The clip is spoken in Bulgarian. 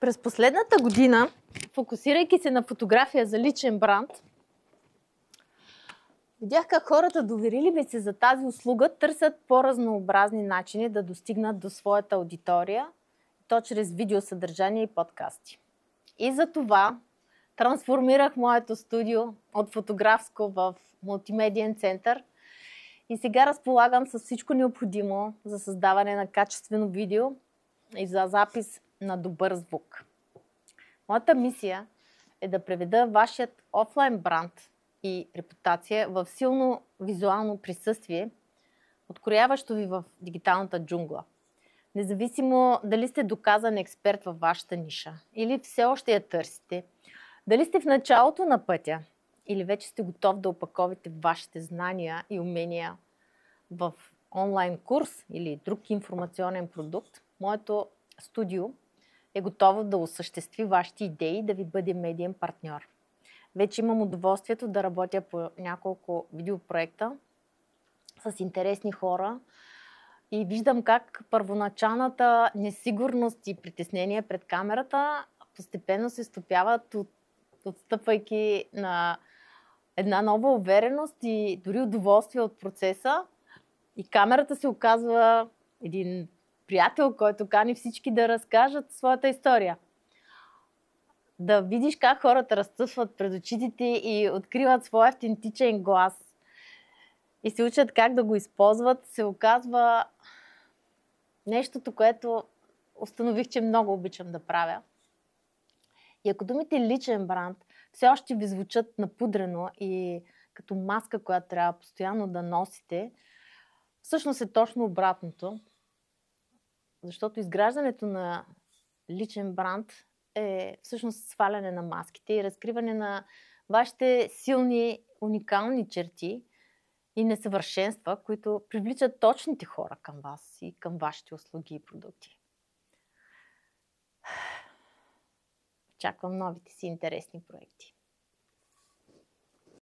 През последната година, фокусирайки се на фотография за личен бранд, видях как хората, доверили ми се за тази услуга, търсят по-разнообразни начини да достигнат до своята аудитория, то чрез видеосъдържание и подкасти. И за това трансформирах моето студио от фотографско в мултимедиен център и сега разполагам с всичко необходимо за създаване на качествено видео и за запис на добър звук. Моята мисия е да преведа вашият офлайн бранд и репутация в силно визуално присъствие, открояващо ви в дигиталната джунгла. Независимо дали сте доказан експерт във вашата ниша или все още я търсите, дали сте в началото на пътя или вече сте готов да опаковате вашите знания и умения в онлайн курс или друг информационен продукт, моето студио е готово да осъществи вашите идеи и да ви бъде медиен партньор. Вече имам удоволствието да работя по няколко видеопроекта с интересни хора и виждам как първоначалната несигурност и притеснение пред камерата постепенно се стопяват, отстъпвайки на една нова увереност и дори удоволствие от процеса. И камерата се оказва един приятел, който кани всички да разкажат своята история. Да видиш как хората разцъфват пред очите и откриват своя автентичен глас и се учат как да го използват, се оказва нещото, което установих, че много обичам да правя. И ако думите личен бранд все още ви звучат напудрено и като маска, която трябва постоянно да носите, всъщност е точно обратното. Защото изграждането на личен бранд е всъщност сваляне на маските и разкриване на вашите силни, уникални черти и несъвършенства, които привличат точните хора към вас и към вашите услуги и продукти. Очаквам новите си интересни проекти.